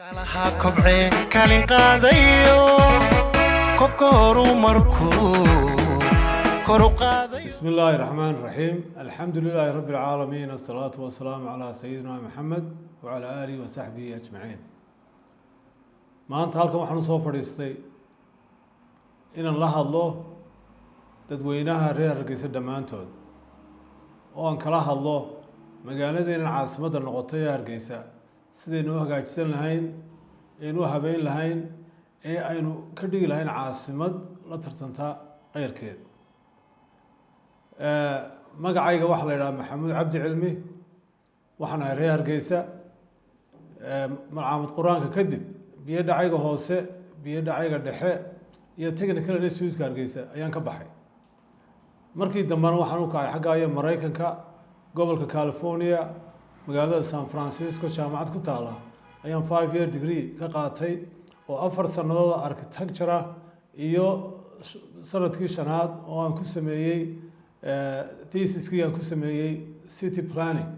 dhaqaalaha kobcee kaalin qaadayo kobka horumarkuu kor u qaaday. بسم الله الرحمن الرحيم الحمد لله رب العالمين الصلاة والسلام على سيدنا محمد وعلى آله وصحبه أجمعين maanta halkan waxaan u soo fadhiistay inaan la hadlo dadweynaha reer Hargeysa dhammaantood oo aan kala hadlo magaaladeena caasimadda noqotay ee Hargeysa sidaynu u hagaajisan lahayn aynu u habeyn lahayn ee aynu ka dhigi lahayn caasimad la tartanta qeyrkeed magacayga waxa la yiraahdaa Maxamuud Cabdi Cilmi waxaan ahay reer Hargeysa malcaamad quraanka kadib biyo dhacayga hoose biyo dhacayga dhexe iyo technical institute Hargeysa ayaan ka baxay markii dambana waxaan u kacay xagga ay Mareykanka gobolka California magaalada San Francisco jaamacad ku taala ayaan 5-year degree ka qaatay oo 4 sanadood architecture iyo sanadkii shanaad oo aan ku sameeyay thesis-kii aan ku sameeyay city planning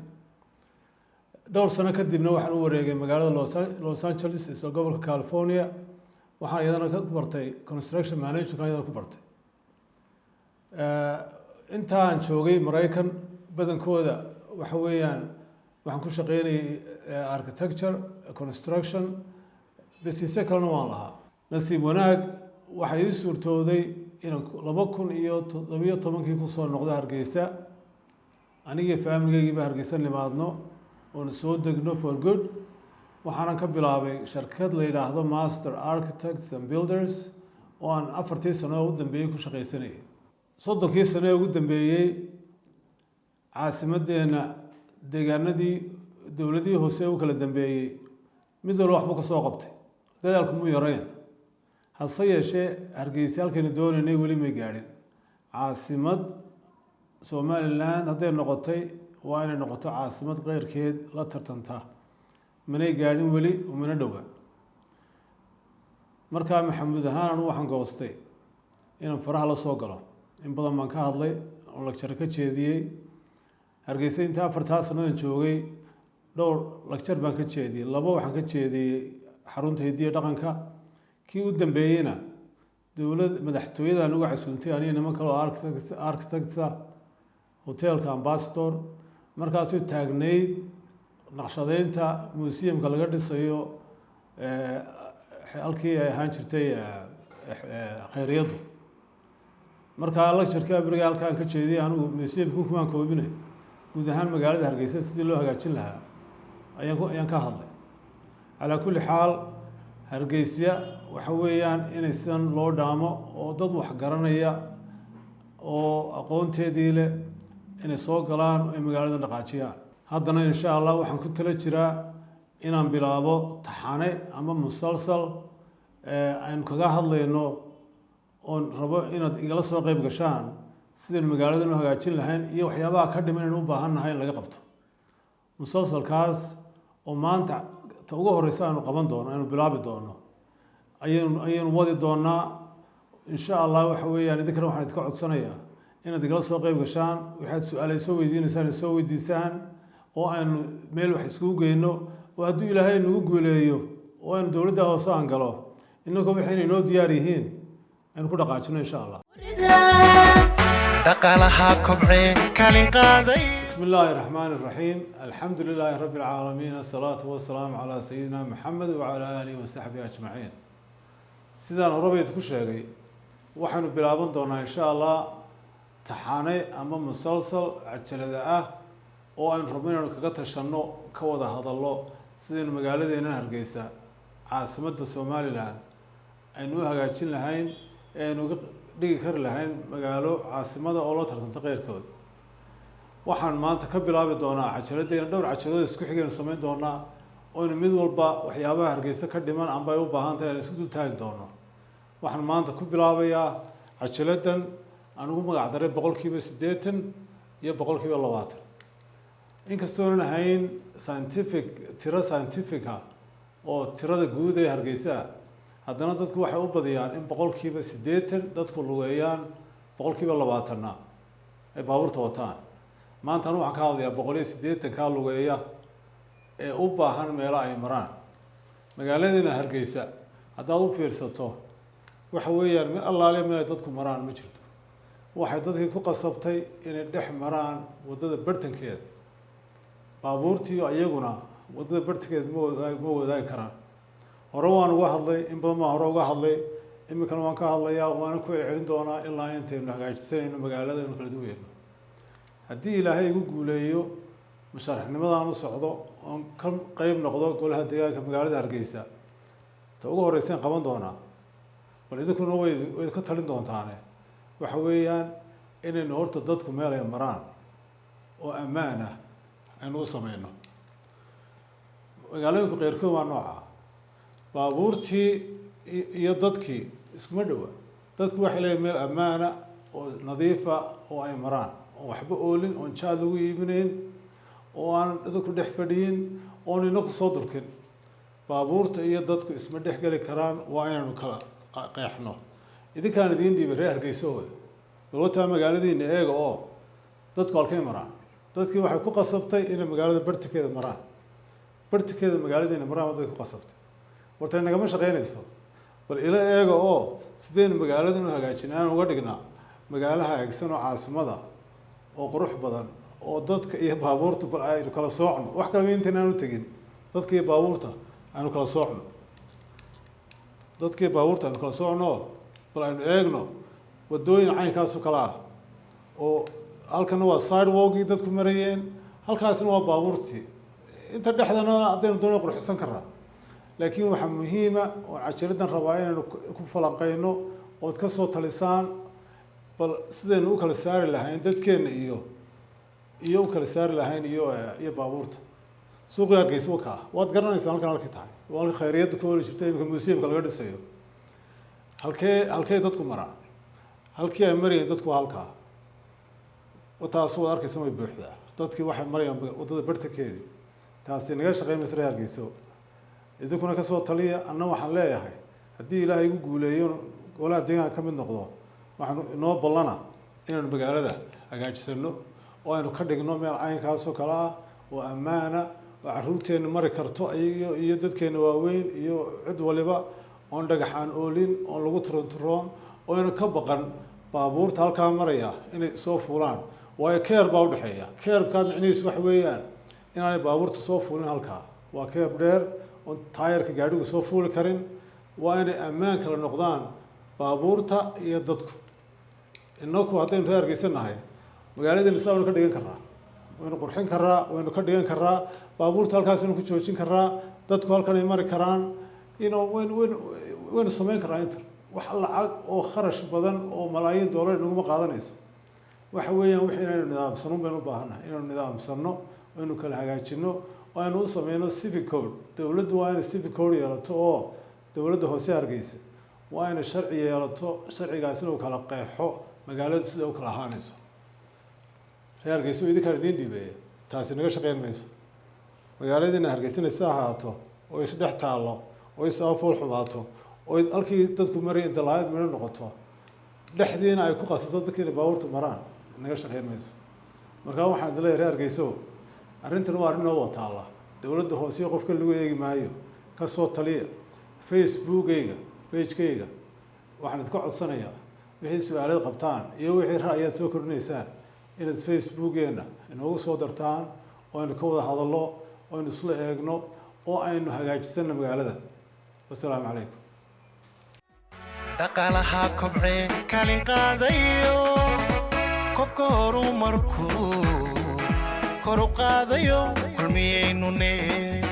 dhowr sano kadibna waxaan u wareegay magaalada Los Angeles ee gobolka California waxaan iyadana ka bartay construction management iyadana ku bartay intaan joogay Mareykan badankooda waxa weeyaan waxaan ku shaqeynayay architecture construction business kalena waan lahaa nasiib wanaag waxay ii suurtooday inaan 2017 ku soo noqdo Hargeysa aniga family-gayga Hargeysa nimaadno oo soo degno for good waxaan ka bilaabay shirkad la yiraahdo Master Architects and Builders oo aan 4 sano u dambeeyay ku shaqeysanayay 30 sano ugu dambeeyay caasimadeena deegaanadii dawladii hoose u kala dambeeyay mid walba waxba ka soo qabtay dadaalku mu yareen hase yeeshee Hargeysa halkeen doonaynay weli ma gaadhin caasimad Somaliland hadday noqotay waa inay noqoto caasimad qeyrkeed la tartanta manay gaadhin weli umana dhawa markaa Maxamuud ahaan waxaan goostay inaan faraha la soo galo in badan baan ka hadlay oo lecture ka jeediyay Hargeysa inta 4 sanadood joogay dhowr lecture baan ka jeediyay laba waxaan ka jeediyay xarunta hidiyo dhaqanka kii u dambeeyayna dawladda madaxtooyada ugu casuuntay aniga niman kale oo architects hotelka ambassador markaas uu taagneyd naqshadeynta museumka laga dhisayo halkii ay ahaan jirtay khayriyadu markaa lecture-ka abriga halkaan ka jeediyay anigu museumku kuma koobinay guud ahaan magaalada Hargeysa sidii loo hagaajin lahaa ayaan ka hadlay ala kulli xaal Hargeysa waxa weeyaan inay sidan loo dhaamo oo dad wax garanaya oo aqoonteedii leh inay soo galaan oo magaalada dhaqaajiyaan haddana insha Allah waxaan ku tala jiraa inaan bilaabo taxane ama musalsal aan kaga hadlayno oo rabo inaad igala soo qayb gashaan sideen magaalada loo hagaajin lahayn iyo waxyaabaha ka dhiman in u baahanahay in laga qabto musalsalkaas oo maanta ta ugu horeysa aanu qaban doono aanu bilaabi doono ayaan wadi doonaa insha Allah waxa weeyaan idinkana waxaan idinka codsanayaa inaad igala soo qayb gashaan waxaad su'aalo soo weydiinaysaan soo weydiisaan oo aan meel wax isku geyno oo haddii Ilaahay nagu guuleeyo oo aan dawladda hoose aan galo inagoo waxay inoo diyaar yihiin aan ku dhaqaajino insha Allah dhaqaalaha kobcee kaalin qaaday. بسم الله الرحمن الرحيم الحمد لله رب العالمين الصلاة والسلام على سيدنا محمد وعلى آله وصحبه أجمعين سيدنا ربيت كشيء وحنا بلابن دونا إن شاء الله تحاني أمام مسلسل عجلة وأن ربنا كقطع الشنو كوضع هذا الله سيدنا مقالة دينا هرقيسة عاصمة الصومالي لهن أنو هجاتين لهين أنو ديكر لهين مقالو عاصمة أولو تغير كود waxaan maanta ka bilaabi doonaa cajiradeen dhowr cajirood isku xigeen sameyn doonaa oo mid walba waxyaabaha Hargeysa ka dhiman amba ay u baahan tahay isku taagi doono waxaan maanta ku bilaabayaa cajiradan anigu magac daray 80% iyo 20% inkastoo aan ahayn scientific oo tirada guud ee Hargeysa haddana dadku waxay u badiyaan in 80% dadku lugeeyaan 20% ay baabuurta wataan maanta waxaan ka hadlayaa 180 ka lugeeya ee u baahan meelo ay maraan magaaladina Hargeysa haddaad u fiirsato waxa weeyaan meel allaale meel ay dadku maraan ma jirto waxay dadkii ku qasabtay inay dhex maraan wadada bartankeeda baabuurtii ayaguna wadada bartankeeda ma wadaagi karaan hore waan uga hadlay in badan baan hore uga hadlay iminkana waan ka hadlayaa waana ku celcelin doonaa ilaa intaynu hagaajisanayno magaalada inuu kala duweyno haddii ilaahay igu guuleeyo musharaxnimadaan u socdo oon ka qayb noqdo golaha deegaanka magaalada Hargeysa ta ugu horreysaan qaban doonaa bal idinkuna way ka talin doontaane waxa weeyaan inaynu horta dadku meel ay maraan oo ammaan ah aynu u samayno magaalooyinka qayrkood waa nooca baabuurtii iyo dadkii iskuma dhowa dadku waxay leeyihiin meel ammaana oo nadiifa oo ay maraan oo waxba oolin oon jaad lagu iibinayn oo aan dadku dhex fadhiyin oon ina ku soo durkin baabuurta iyo dadku isma dhex geli karaan waa inaynu kala qeexno idinkaan idiin dhiibay reer Hargeysa walootaa magaaladiina eega oo dadku halkay maraan dadkii waxay ku qasabtay inay magaalada bartikeeda maraan bartikeeda magaaladiina maraan dadku ku qasabtay warta nagama shaqeynayso bal ila eega oo sideen magaalada inuu hagaajinaan uga dhignaa magaalaha hagaagsan oo caasimada oo qurux badan oo dadka iyo baabuurta bal ay kala soocno wax kale intaan u tagin dadka iyo baabuurta aanu kala soocno dadka iyo baabuurta aanu kala soocno bal aynu eegno wadooyin caynkaas oo kala ah oo halkana waa sidewalk dadku marayeen halkaasna waa baabuurtii inta dhexdana haddaynu doono qurxsan karnaa laakiin waxa muhiim ah oo cajaladan rabaa inaynu ku falanqeyno oo ka soo talisaan bal sidaynu u kala saari lahayn dadkeena iyo u kala saari lahayn iyo baabuurta suuqa Hargeysa waad garanaysaa halkay tahay waa khayriyada ku wali jirtay imka museumka laga dhisayo halkee dadku maraan halkii ay marayeen dadku halkaa taas oo arkaysa way buuxdaa dadkii waxay marayaan wadada bartankeeda taasi naga shaqeynaysa reer Hargeysa idinkuna ka soo taliya anna waxaan leeyahay haddii ilaahay igu guuleeyo golaha deegaanka ka mid noqdo waxaan inoo ballana inaynu magaalada hagaajisano oo aynu ka dhigno meel caynkaas oo kale ah oo ammaana oo carruurteena mari karto iyo dadkeena waaweyn iyo cid waliba oon dhagaxaan oolin oon lagu turonturoon oo aynu ka baqan baabuurta halkaa maraya inay soo fuulaan waayo keer baa u dhexeeya keerkaa micnihiisu waxa weeyaan inaanay baabuurta soo fuulin halkaa waa keer dheer oon taayarka gaadhigu soo fuuli karin waa inay ammaan kala noqdaan baabuurta iyo dadku inaku haddaynu reer Hargeysa nahay magaaladeenna saa waynu ka dhigan karnaa waynu qurxin karnaa waynu ka dhigan karnaa baabuurta halkaasaynu ku joojin karnaa dadku halkan ay mari karaan waynu samayn karnaa inta wax lacag oo kharash badan oo malaayiin doolar naguma qaadanayso waxa weeyaan wixii inaynu nidaamsano baynu u baahannahay inaynu nidaamsano aynu kala hagaajino oo aynu u sameyno civic code dowladdu waa inay civic code yeelato oo dowladda hoose Hargeysa waa inay sharci yeelato sharcigaasina uu kala qeexo magaalada sida u kala ahaanayso reer Hargeysa idinkaan idiin dhiibay taasi naga shaqeyn mayso magaaladiina Hargeysana si ahaato oo is dhex taalo oo is afuul xumaato oo halkii dadku marayeen dalaayad meel noqoto dhexdiina ay ku qasabto dadkii baabuurta maraan naga shaqeyn mayso markaa waxaan dileeyahay reer Hargeysa arrintan waa arrin oo wataala dowladda hoose qofka lagu eegi maayo ka soo taliya Facebook-ayga page-kayga waxaan idinka codsanayaa wixii su'aalaad qabtaan iyo wixii ra'ayaad soo kordhinaysaan inaad Facebook-eena inoogu soo dartaan oo aynu ka wada hadalno oo aynu isla eegno oo aynu hagaajisano magaalada wassalaamu calaykum dhaqaalaha kobcee kaalin qaadayo kobka horumarku kor u qaadayo kulmiyaynu nee